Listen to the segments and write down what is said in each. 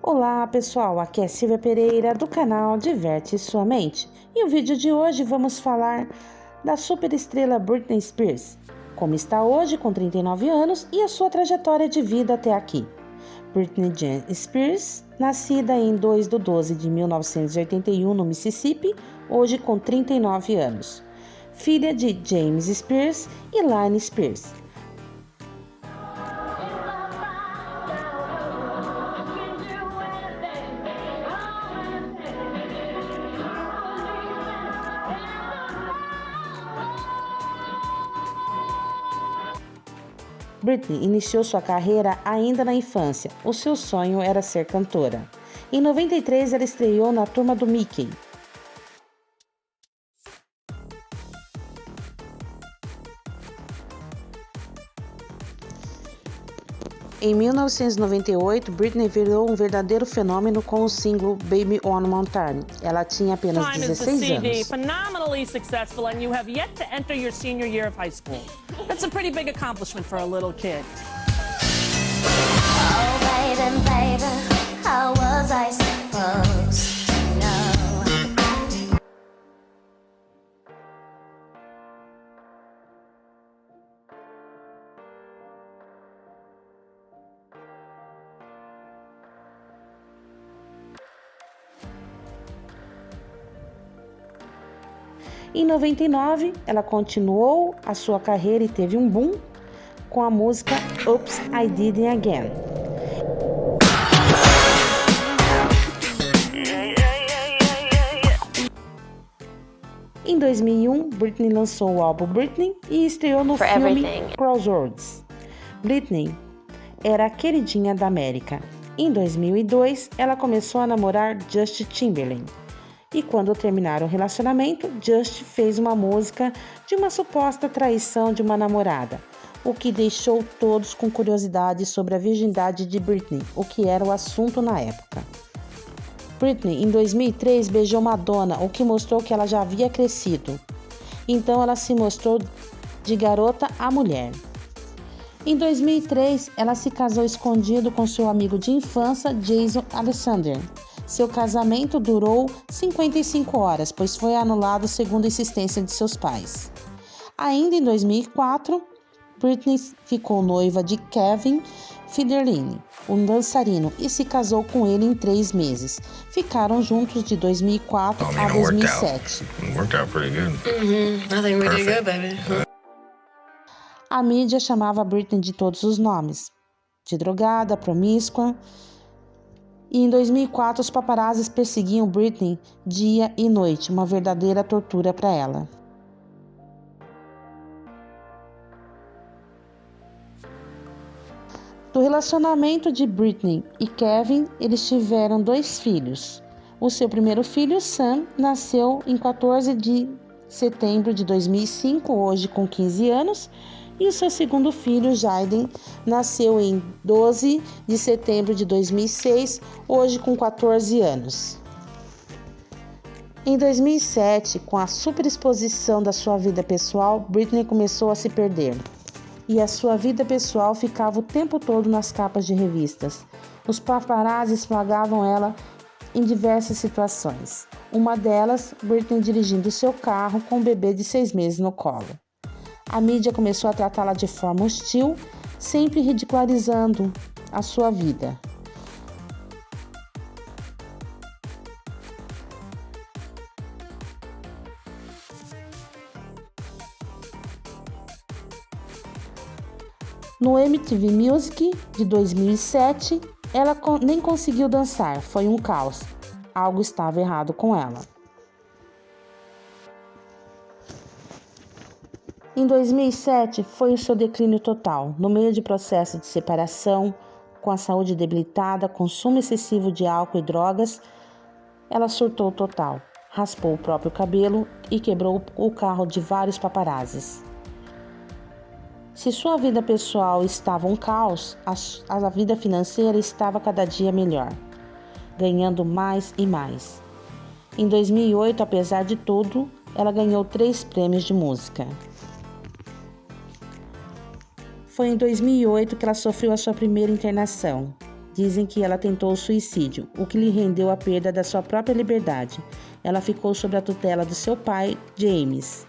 Olá pessoal, aqui é Silvia Pereira do canal Diverte Sua Mente e no vídeo de hoje vamos falar da superestrela Britney Spears, como está hoje com 39 anos e a sua trajetória de vida até aqui. Britney Jean Spears, nascida em 2 de 12 de 1981 no Mississippi, hoje com 39 anos. Filha de James Spears e Lynne Spears. Britney iniciou sua carreira ainda na infância. O seu sonho era ser cantora. Em 93, ela estreou na Turma do Mickey. Em 1998, Britney virou um verdadeiro fenômeno com o single Baby on Mountain. Ela tinha apenas 16 anos. Phenomenally successful, and you have yet to enter your senior year of high school. That's a pretty big accomplishment for a little kid. Oh, baby, baby, how was I supposed to know? Em 99, ela continuou a sua carreira e teve um boom com a música Oops, I Did It Again. Em 2001, Britney lançou o álbum Britney e estreou no filme Crossroads. Britney era a queridinha da América. Em 2002, ela começou a namorar Justin Timberlake. E quando terminaram o relacionamento, Justin fez uma música de uma suposta traição de uma namorada, o que deixou todos com curiosidade sobre a virgindade de Britney, o que era o assunto na época. Britney, em 2003, beijou Madonna, o que mostrou que ela já havia crescido. Então ela se mostrou de garota a mulher. Em 2003, ela se casou escondido com seu amigo de infância, Jason Alexander. Seu casamento durou 55 horas, pois foi anulado segundo a insistência de seus pais. Ainda em 2004, Britney ficou noiva de Kevin Federline, um dançarino, e se casou com ele em 3 meses. Ficaram juntos de 2004 a 2007. A mídia chamava Britney de todos os nomes, de drogada, promíscua. E em 2004, os paparazzis perseguiam Britney dia e noite, uma verdadeira tortura para ela. Do relacionamento de Britney e Kevin, eles tiveram 2 filhos. O seu primeiro filho, Sam, nasceu em 14 de setembro de 2005, hoje com 15 anos, e o seu segundo filho, Jaden, nasceu em 12 de setembro de 2006, hoje com 14 anos. Em 2007, com a superexposição da sua vida pessoal, Britney começou a se perder. E a sua vida pessoal ficava o tempo todo nas capas de revistas. Os paparazzis flagravam ela em diversas situações. Uma delas, Britney dirigindo seu carro com um bebê de 6 meses no colo. A mídia começou a tratá-la de forma hostil, sempre ridicularizando a sua vida. No MTV Music de 2007, ela nem conseguiu dançar, foi um caos. Algo estava errado com ela. Em 2007, foi o seu declínio total. No meio de processo de separação, com a saúde debilitada, consumo excessivo de álcool e drogas, ela surtou total, raspou o próprio cabelo e quebrou o carro de vários paparazzis. Se sua vida pessoal estava um caos, a vida financeira estava cada dia melhor, ganhando mais e mais. Em 2008, apesar de tudo, ela ganhou 3 prêmios de música. Foi em 2008 que ela sofreu a sua primeira internação. Dizem que ela tentou suicídio, o que lhe rendeu a perda da sua própria liberdade. Ela ficou sob a tutela do seu pai, James.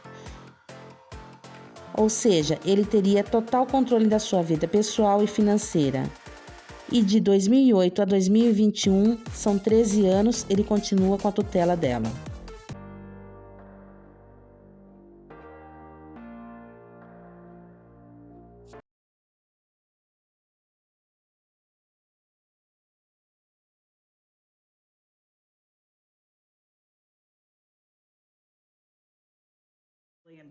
Ou seja, ele teria total controle da sua vida pessoal e financeira. E de 2008 a 2021, são 13 anos, ele continua com a tutela dela.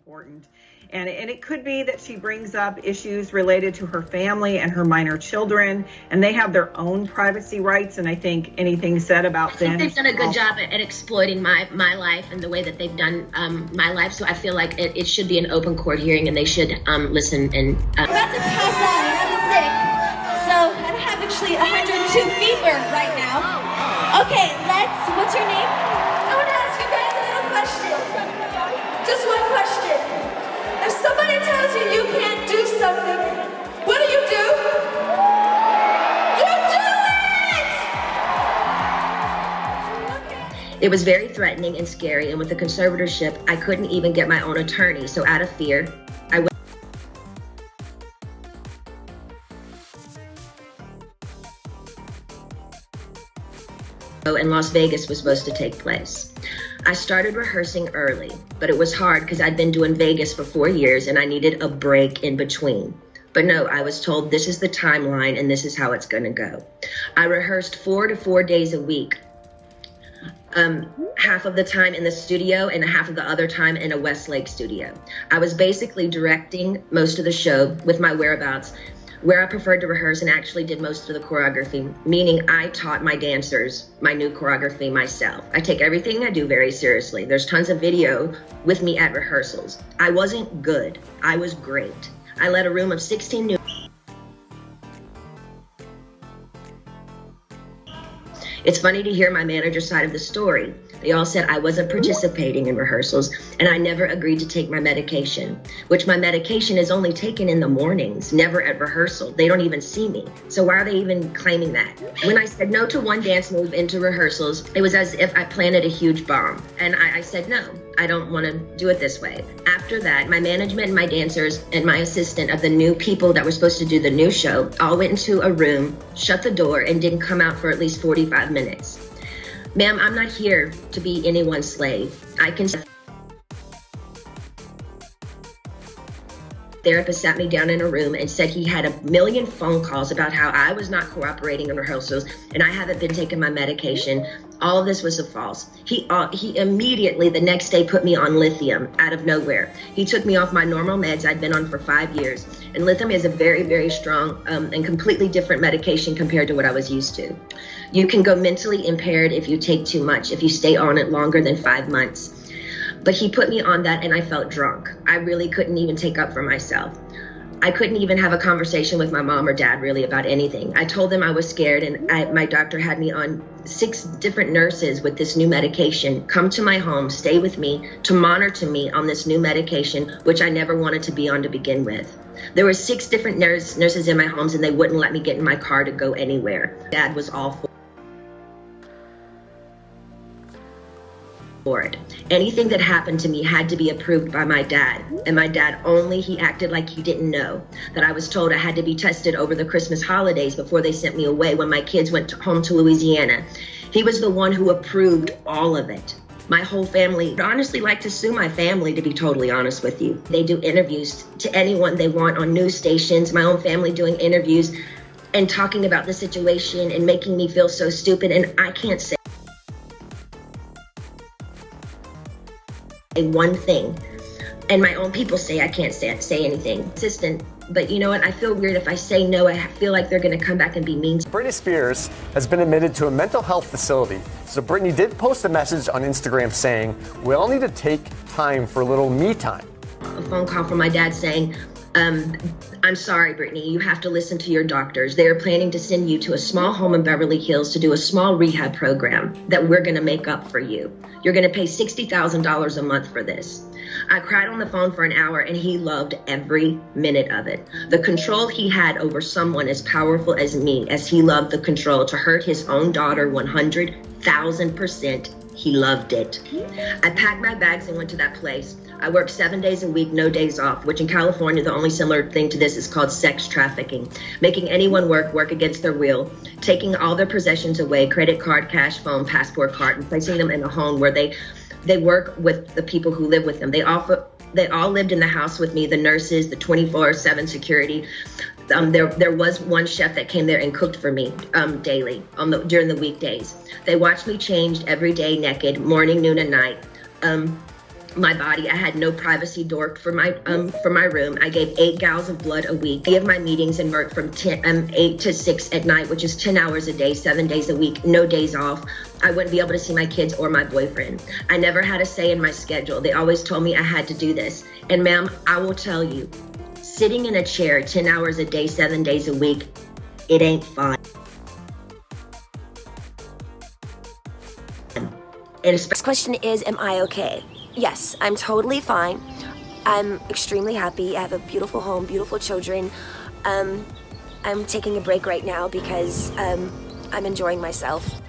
Important. And it could be that she brings up issues related to her family and her minor children, and they have their own privacy rights, and I think anything said about them. I think they've done a good job at exploiting my life and the way that they've done my life, so I feel like it should be an open court hearing and they should listen and... I'm about to pass out and I'm sick, so I have actually 102 fever right now. Okay, what's your name? I want to ask you guys a little question. Just one question. If somebody tells you you can't do something, what do? You do it! It was very threatening and scary, and with the conservatorship, I couldn't even get my own attorney, so out of fear, I went and Las Vegas was supposed to take place. I started rehearsing early, but it was hard because I'd been doing Vegas for 4 years and I needed a break in between. But no, I was told this is the timeline and this is how it's gonna go. I rehearsed 4 to 4 days a week. Half of the time in the studio and half of the other time in a Westlake studio. I was basically directing most of the show with my whereabouts, where I preferred to rehearse and actually did most of the choreography, meaning I taught my dancers my new choreography myself. I take everything I do very seriously. There's tons of video with me at rehearsals. I wasn't good, I was great. I led a room of 16 new. It's funny to hear my manager's side of the story. They all said I wasn't participating in rehearsals and I never agreed to take my medication, which my medication is only taken in the mornings, never at rehearsal. They don't even see me. So why are they even claiming that? When I said no to one dance move into rehearsals, it was as if I planted a huge bomb. And I said, no, I don't want to do it this way. After that, my management and my dancers and my assistant of the new people that were supposed to do the new show all went into a room, shut the door, and didn't come out for at least 45 minutes. Ma'am, I'm not here to be anyone's slave. I can. Therapist sat me down in a room and said he had 1 million phone calls about how I was not cooperating in rehearsals and I haven't been taking my medication. All of this was a false. He immediately the next day put me on lithium out of nowhere. He took me off my normal meds I'd been on for 5 years. And lithium is a very, very strong and completely different medication compared to what I was used to. You can go mentally impaired if you take too much, if you stay on it longer than 5 months. But he put me on that and I felt drunk. I really couldn't even take up for myself. I couldn't even have a conversation with my mom or dad really about anything. I told them I was scared and my doctor had me on 6 different nurses with this new medication come to my home, stay with me, to monitor me on this new medication, which I never wanted to be on to begin with. There were 6 different nurses in my homes and they wouldn't let me get in my car to go anywhere. Dad was all for it. Anything that happened to me had to be approved by my dad. And my dad he acted like he didn't know that I was told I had to be tested over the Christmas holidays before they sent me away when my kids went home to Louisiana. He was the one who approved all of it. My whole family would honestly like to sue my family, to be totally honest with you. They do interviews to anyone they want on news stations, my own family doing interviews and talking about the situation and making me feel so stupid, and I can't say one thing. And my own people say I can't say anything. Assistant, but you know what? I feel weird if I say no. I feel like they're gonna come back and be mean. Britney Spears has been admitted to a mental health facility. So Britney did post a message on Instagram saying, we all need to take time for a little me time. A phone call from my dad saying, I'm sorry, Britney, you have to listen to your doctors. They are planning to send you to a small home in Beverly Hills to do a small rehab program that we're going to make up for you. You're going to pay $60,000 a month for this. I cried on the phone for an hour and he loved every minute of it. The control he had over someone as powerful as me, as he loved the control to hurt his own daughter 100,000%, he loved it. I packed my bags and went to that place. I worked 7 days a week, no days off, which in California, the only similar thing to this is called sex trafficking. Making anyone work against their will, taking all their possessions away, credit card, cash, phone, passport card, and placing them in a home where they work with the people who live with them. They all lived in the house with me, the nurses, the 24/7 security. There was one chef that came there and cooked for me daily during the weekdays. They watched me changed every day naked, morning, noon, and night. My body, I had no privacy door for my room. I gave 8 gallons of blood a week. I gave my meetings and work from 8 to 6 at night, which is 10 hours a day, 7 days a week, no days off. I wouldn't be able to see my kids or my boyfriend. I never had a say in my schedule. They always told me I had to do this. And ma'am, I will tell you, sitting in a chair 10 hours a day, 7 days a week, it ain't fun. This question is, am I okay? Yes, I'm totally fine. I'm extremely happy. I have a beautiful home, beautiful children. I'm taking a break right now because I'm enjoying myself.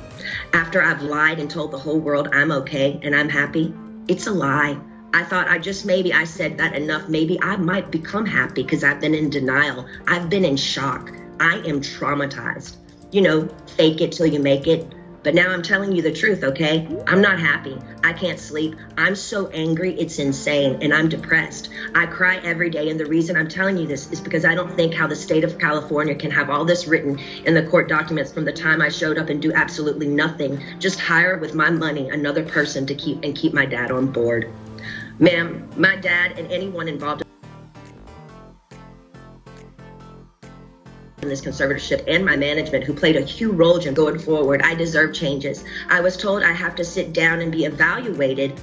After I've lied and told the whole world I'm okay and I'm happy, it's a lie. I thought maybe I said that enough. Maybe I might become happy because I've been in denial. I've been in shock. I am traumatized. You know, fake it till you make it. But now I'm telling you the truth, okay? I'm not happy. I can't sleep. I'm so angry, it's insane, and I'm depressed. I cry every day, and the reason I'm telling you this is because I don't think how the state of California can have all this written in the court documents from the time I showed up and do absolutely nothing, just hire with my money another person to keep my dad on board. Ma'am, my dad and anyone involved in this conservatorship and my management who played a huge role in going forward, I deserve changes. I was told I have to sit down and be evaluated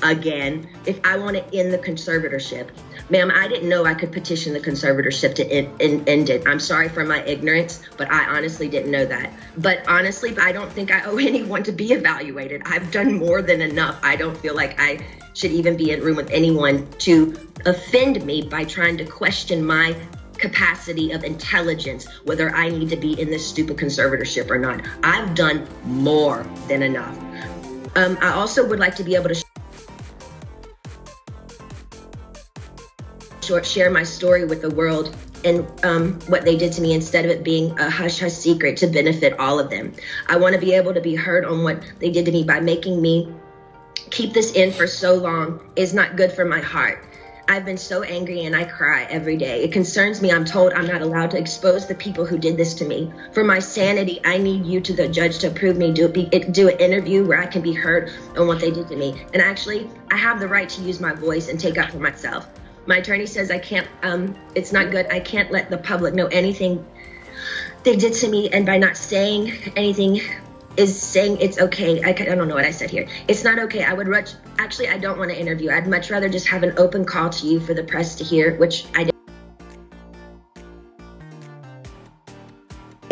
again if I want to end the conservatorship. Ma'am, I didn't know I could petition the conservatorship to end it. I'm sorry for my ignorance, but I honestly didn't know that. But honestly, I don't think I owe anyone to be evaluated. I've done more than enough. I don't feel like I should even be in a room with anyone to offend me by trying to question my capacity of intelligence, whether I need to be in this stupid conservatorship or not. I've done more than enough. I also would like to be able to share my story with the world and what they did to me instead of it being a hush-hush secret to benefit all of them. I want to be able to be heard on what they did to me by making me keep this in for so long is not good for my heart. I've been so angry and I cry every day. It concerns me. I'm told I'm not allowed to expose the people who did this to me. For my sanity, I need you to the judge to approve me, do an interview where I can be heard on what they did to me. And actually, I have the right to use my voice and take up for myself. My attorney says I can't, it's not good. I can't let the public know anything they did to me. And by not saying anything is saying it's okay. I don't know what I said here. It's not okay. Actually, I don't want to interview. I'd much rather just have an open call to you for the press to hear, which I didn't.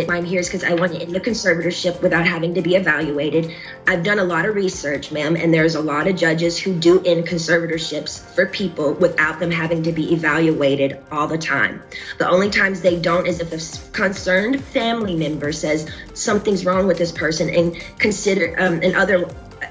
I'm here is because I want to end the conservatorship without having to be evaluated. I've done a lot of research, ma'am, and there's a lot of judges who do end conservatorships for people without them having to be evaluated all the time. The only times they don't is if a concerned family member says something's wrong with this person and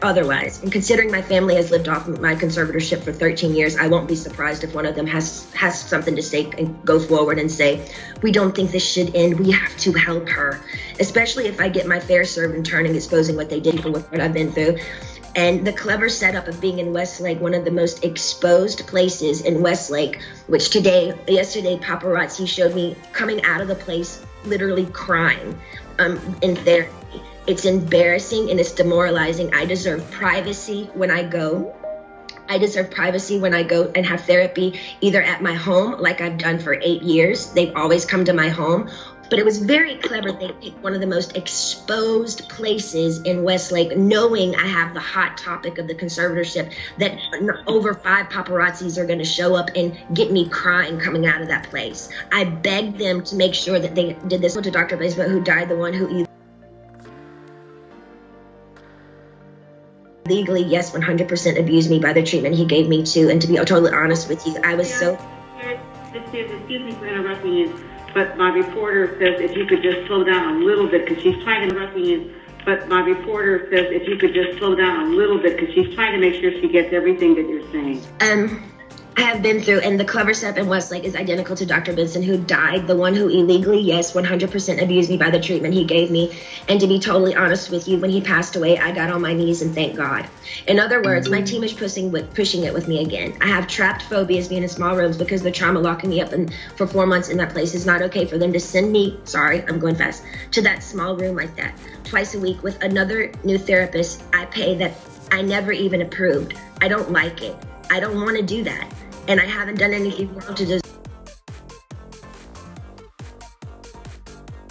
otherwise. And considering my family has lived off my conservatorship for 13 years, I won't be surprised if one of them has something to say and go forward and say, we don't think this should end. We have to help her, especially if I get my fair served in turning, exposing what they did for what I've been through. And the clever setup of being in Westlake, one of the most exposed places in Westlake, which yesterday, paparazzi showed me coming out of the place, literally crying in therapy. It's embarrassing and it's demoralizing. I deserve privacy when I go. I deserve privacy when I go and have therapy, either at my home, like I've done for 8 years. They've always come to my home, But it was very clever. They picked one of the most exposed places in Westlake, knowing I have the hot topic of the conservatorship, that over 5 paparazzis are going to show up and get me crying coming out of that place. I begged them to make sure that they did this to Dr. Basement, who died, the one who legally, yes, 100% abused me by the treatment he gave me too. And to be totally honest with you, I was so... Excuse me for interrupting you, but my reporter says if you could just slow down a little bit, because she's trying to interrupt you. But my reporter says if you could just slow down a little bit, because she's trying to make sure she gets everything that you're saying. I have been through, and the clever step in Westlake is identical to Dr. Benson, who died, the one who illegally, yes, 100% abused me by the treatment he gave me. And to be totally honest with you, when he passed away, I got on my knees and thanked God. In other words, my team is pushing it with me again. I have trapped phobias being in small rooms because the trauma locking me up for 4 months in that place is not okay for them to send me, sorry, I'm going fast, to that small room like that twice a week with another new therapist I pay that I never even approved. I don't like it. I don't want to do that. And I haven't done anything wrong to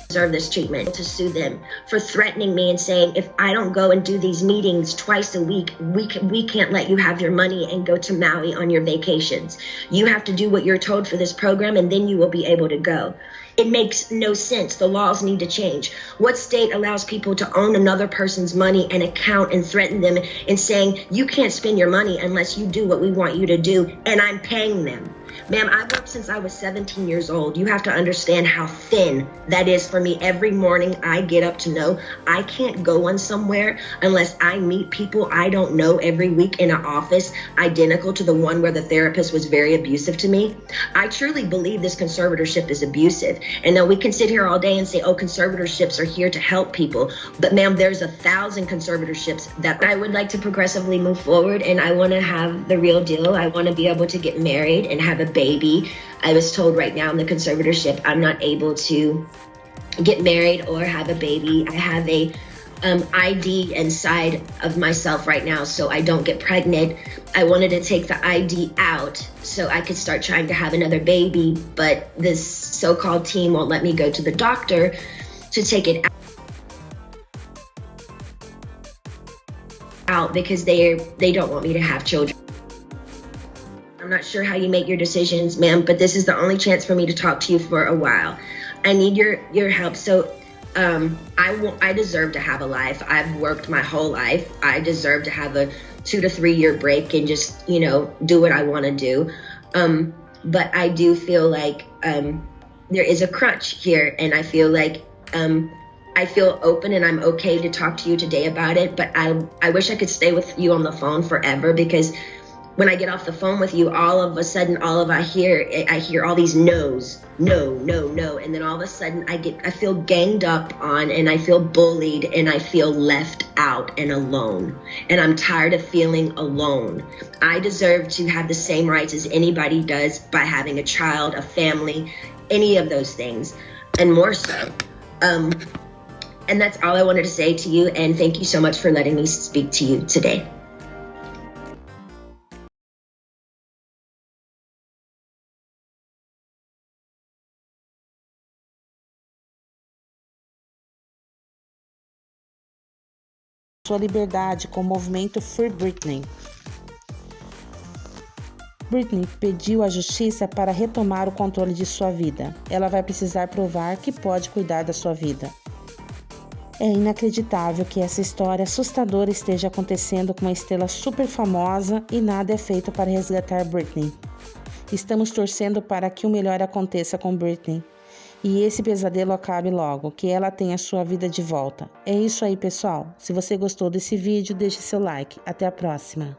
deserve this treatment. To sue them for threatening me and saying, if I don't go and do these meetings twice a week, we can't let you have your money and go to Maui on your vacations. You have to do what you're told for this program, and then you will be able to go. It makes no sense. The laws need to change. What state allows people to own another person's money and account and threaten them and saying, you can't spend your money unless you do what we want you to do, and I'm paying them? Ma'am, I've worked since I was 17 years old. You have to understand how thin that is for me. Every morning I get up to know I can't go on somewhere unless I meet people I don't know every week in an office identical to the one where the therapist was very abusive to me. I truly believe this conservatorship is abusive. And then we can sit here all day and say, oh, conservatorships are here to help people. But ma'am, there's 1,000 conservatorships that I would like to progressively move forward. And I want to have the real deal. I want to be able to get married and have a baby. I was told right now in the conservatorship, I'm not able to get married or have a baby. I have a ID inside of myself right now, so I don't get pregnant. I wanted to take the ID out so I could start trying to have another baby, but this so-called team won't let me go to the doctor to take it out because they don't want me to have children. I'm not sure how you make your decisions, ma'am, but this is the only chance for me to talk to you for a while. I need your help. So I deserve to have a life. I've worked my whole life. I deserve to have a 2 to 3 year break and just, do what I want to do. But I do feel like there is a crunch here, and I feel like I feel open and I'm okay to talk to you today about it. But I wish I could stay with you on the phone forever, because when I get off the phone with you, all of a sudden, I hear all these no's, no, and then all of a sudden I feel ganged up on, and I feel bullied, and I feel left out and alone, and I'm tired of feeling alone. I deserve to have the same rights as anybody does by having a child, a family, any of those things, and more so. And that's all I wanted to say to you, and thank you so much for letting me speak to you today. Sua liberdade com o movimento Freebritney. Britney pediu à justiça para retomar o controle de sua vida. Ela vai precisar provar que pode cuidar da sua vida. É inacreditável que essa história assustadora esteja acontecendo com uma estrela super famosa e nada é feito para resgatar Britney. Estamos torcendo para que o melhor aconteça com Britney. E esse pesadelo acabe logo, que ela tenha sua vida de volta. É isso aí, pessoal. Se você gostou desse vídeo, deixe seu like. Até a próxima.